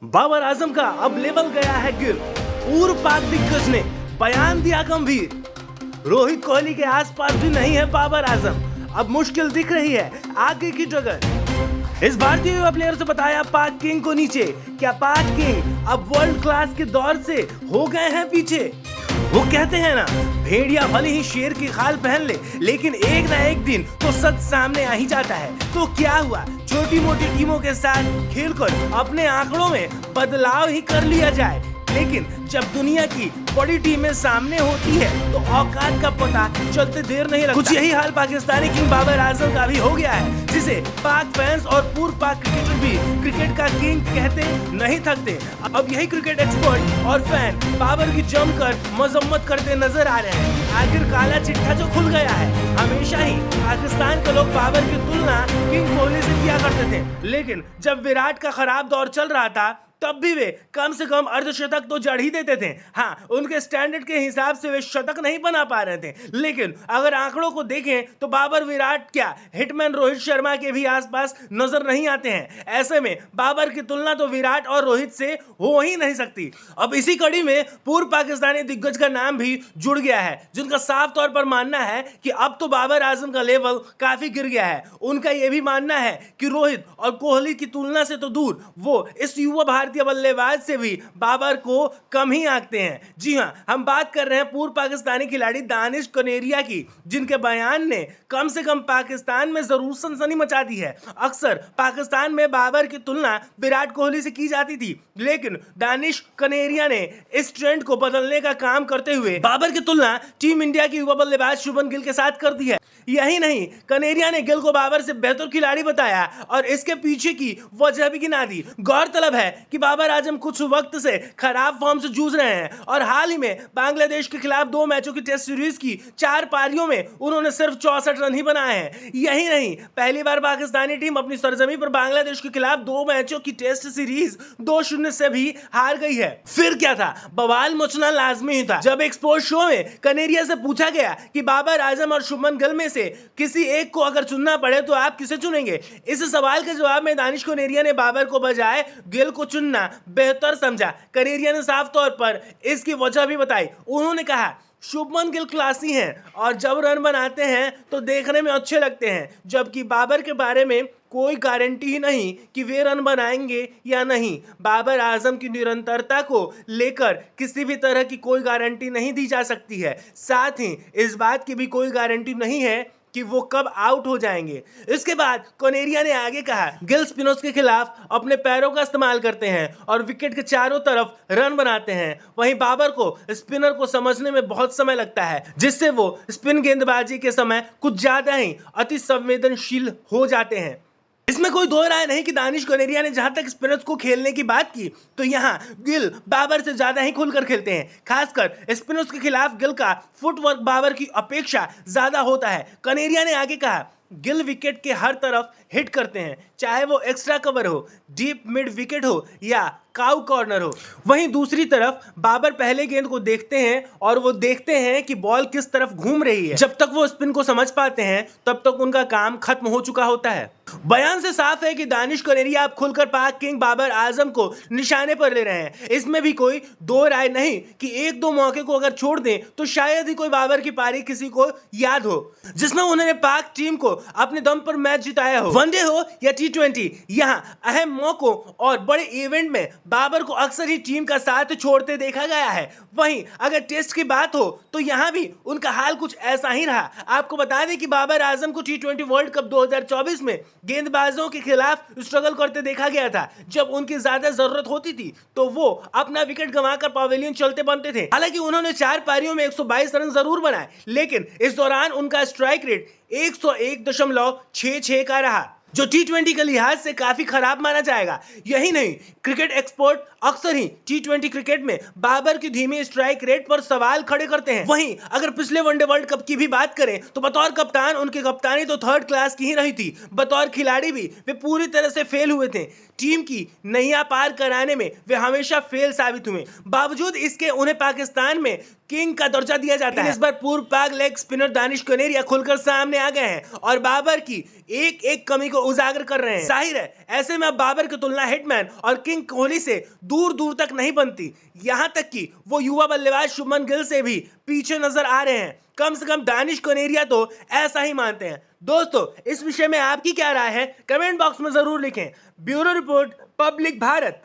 बाबर आजम का अब लेवल गया है गिर। पूर्व पाक दिग्गज ने बयान दिया गंभीर। रोहित कोहली के आसपास भी नहीं है बाबर आजम। अब मुश्किल दिख रही है आगे की जगह। इस भारतीय युवा प्लेयर से बताया पाक किंग को नीचे। क्या पाक किंग अब वर्ल्ड क्लास के दौर से हो गए हैं पीछे? वो कहते हैं ना, भेड़िया भले ही शेर की खाल पहन ले, लेकिन एक ना एक दिन तो सच सामने आ ही जाता है। तो क्या हुआ, छोटी मोटी टीमों के साथ खेलकर अपने आंकड़ों में बदलाव ही कर लिया जाए, लेकिन जब दुनिया की बड़ी टीमें सामने होती है तो औकात का पता चलते देर नहीं लगता। कुछ यही हाल पाकिस्तानी किंग बाबर आजम का भी हो गया है, जिसे पाक फैंस और पूर्व पाक क्रिकेटर भी क्रिकेट का किंग कहते नहीं थकते। अब यही क्रिकेट एक्सपर्ट और फैन बाबर की जमकर मजम्मत करते नजर आ रहे हैं। आखिर काला चिट्ठा जो खुल गया है। हमेशा ही पाकिस्तान के लोग बाबर की तुलना किंग कोहली से किया करते थे, लेकिन जब विराट का खराब दौर चल रहा था तब भी वे कम से कम अर्धशतक तो जड़ ही देते थे। हाँ, उनके स्टैंडर्ड के हिसाब से वे शतक नहीं बना पा रहे थे, लेकिन अगर आंकड़ों को देखें तो बाबर विराट क्या हिटमैन रोहित शर्मा के भी आसपास नजर नहीं आते हैं। ऐसे में बाबर की तुलना तो विराट और रोहित से हो ही नहीं सकती। अब इसी कड़ी में पूर्व पाकिस्तानी दिग्गज का नाम भी जुड़ गया है, जिनका साफ तौर पर मानना है कि अब तो बाबर आजम का लेवल काफी गिर गया है। उनका यह भी मानना है कि रोहित और कोहली की तुलना से तो दूर, वो इस युवा भारतीय बल्लेबाज से भी बाबर को कम ही आंकते हैं। जी हां, हम बात कर रहे हैं पूर्व पाकिस्तानी खिलाड़ी दानिश कनेरिया की, जिनके बयान ने कम से कम पाकिस्तान में जरूर सनसनी मचा दी है। अक्सर पाकिस्तान में बाबर की तुलना विराट कोहली से की जाती थी, लेकिन दानिश कनेरिया ने इस ट्रेंड को बदलने का काम करते हुए बाबर की तुलना टीम इंडिया की युवा बल्लेबाज शुभमन गिल के साथ कर दी है। यही नहीं, कनेरिया ने गिल को बाबर से बेहतर खिलाड़ी बताया और इसके पीछे की वजह भी गिना दी। गौरतलब है कि बाबर आजम कुछ वक्त से खराब फॉर्म से जूझ रहे हैं और हाल ही में बांग्लादेश के खिलाफ 2 मैचों की टेस्ट सीरीज की 4 पारियों में उन्होंने सिर्फ 64 रन ही बनाए हैं। यही नहीं, पहली बार पाकिस्तानी टीम अपनी सरजमी पर बांग्लादेश के खिलाफ 2 मैचों की टेस्ट सीरीज 2-0 से भी हार गई है। फिर क्या था, बवाल मचना लाजमी ही था जब एक स्पोर्ट्स शो में कनेरिया से पूछा गया कि बाबर आजम और शुभमन गिल में से किसी एक को अगर चुनना पड़े तो आप किसे चुनेंगे। इस सवाल के जवाब में दानिश कनेरिया ने बाबर को बजाय गिल को चुनना बेहतर समझा। कनेरिया ने साफ तौर पर इसकी वजह भी बताई। उन्होंने कहा, शुभमन गिल क्लासी हैं और जब रन बनाते हैं तो देखने में अच्छे लगते हैं, जबकि बाबर के बारे में कोई गारंटी ही नहीं कि वे रन बनाएंगे या नहीं। बाबर आजम की निरंतरता को लेकर किसी भी तरह की कोई गारंटी नहीं दी जा सकती है। साथ ही इस बात की भी कोई गारंटी नहीं है कि वो कब आउट हो जाएंगे। इसके बाद कनेरिया ने आगे कहा, गिल स्पिनर्स के खिलाफ अपने पैरों का इस्तेमाल करते हैं और विकेट के चारों तरफ रन बनाते हैं। वहीं बाबर को स्पिनर को समझने में बहुत समय लगता है, जिससे वो स्पिन गेंदबाजी के समय कुछ ज्यादा ही अति संवेदनशील हो जाते हैं। इसमें कोई दो राय नहीं कि दानिश कनेरिया ने जहां तक स्पिनर्स को खेलने की बात की तो यहां गिल बाबर से ज्यादा ही खुलकर खेलते हैं। खासकर स्पिनर्स के खिलाफ गिल का फुटवर्क बाबर की अपेक्षा ज्यादा होता है। कनेरिया ने आगे कहा, गिल विकेट के हर तरफ हिट करते हैं, चाहे वो एक्स्ट्रा कवर हो, डीप मिड विकेट हो या काउ कॉर्नर हो। वहीं दूसरी तरफ बाबर पहले गेंद को देखते हैं और वो देखते हैं कि बॉल किस तरफ घूम रही है। जब तक वो स्पिन को समझ पाते हैं तब तक उनका काम खत्म हो चुका होता है। बयान से साफ है कि दानिश कनेरिया अब खुलकर पाक किंग बाबर आजम को निशाने पर ले रहे हैं। इसमें भी कोई दो राय नहीं कि एक दो मौके को अगर छोड़ दें तो शायद ही कोई बाबर की पारी किसी को याद हो जिसमें उन्होंने पाक टीम को अपने दम पर मैच जिताया हो। वनडे हो या T20, यहां अहम मौकों और बड़े इवेंट में बाबर को अक्सर ही टीम का साथ छोड़ते देखा गया है। वहीं अगर टेस्ट की बात हो तो यहां भी उनका हाल कुछ ऐसा ही रहा। आपको बता दें कि बाबर आजम को T20 वर्ल्ड कप 2024 में गेंदबाजों के खिलाफ स्ट्रगल करते देखा गया था। जब उनकी ज्यादा जरूरत होती थी तो वो अपना विकेट गंवाकर पवेलियन चलते बनते थे। हालांकि उन्होंने 4 पारियों में 122 रन जरूर बनाए, लेकिन इस दौरान उनका स्ट्राइक रेट 101.66 का रहा, जो T20 के लिहाज से काफी खराब माना जाएगा। यही नहीं, क्रिकेट एक्सपर्ट अक्सर ही T20 क्रिकेट में बाबर की धीमी स्ट्राइक रेट पर सवाल खड़े करते हैं। वहीं अगर पिछले वनडे वर्ल्ड कप की भी बात करें तो बतौर कप्तान उनकी कप्तानी तो थर्ड क्लास की ही रही थी। बतौर खिलाड़ी भी वे पूरी तरह से फेल हुए थे। टीम की नैया पार कराने में वे हमेशा फेल साबित हुए। बावजूद इसके उन्हें पाकिस्तान में किंग का दर्जा दिया जाता है। इस बार पूर्व पाक लेग स्पिनर दानिश कनेरिया खुलकर सामने आ गए हैं और बाबर की एक एक कमी को उजागर कर रहे हैं। जाहिर है ऐसे में अब बाबर की तुलना हिटमैन और किंग कोहली से दूर दूर तक नहीं बनती। यहां तक कि वो युवा बल्लेबाज शुभमन गिल से भी पीछे नजर आ रहे हैं। कम से कम दानिश कनेरिया तो ऐसा ही मानते हैं। दोस्तों, इस विषय में आपकी क्या राय है, कमेंट बॉक्स में जरूर लिखें। Bureau report, public Bharat.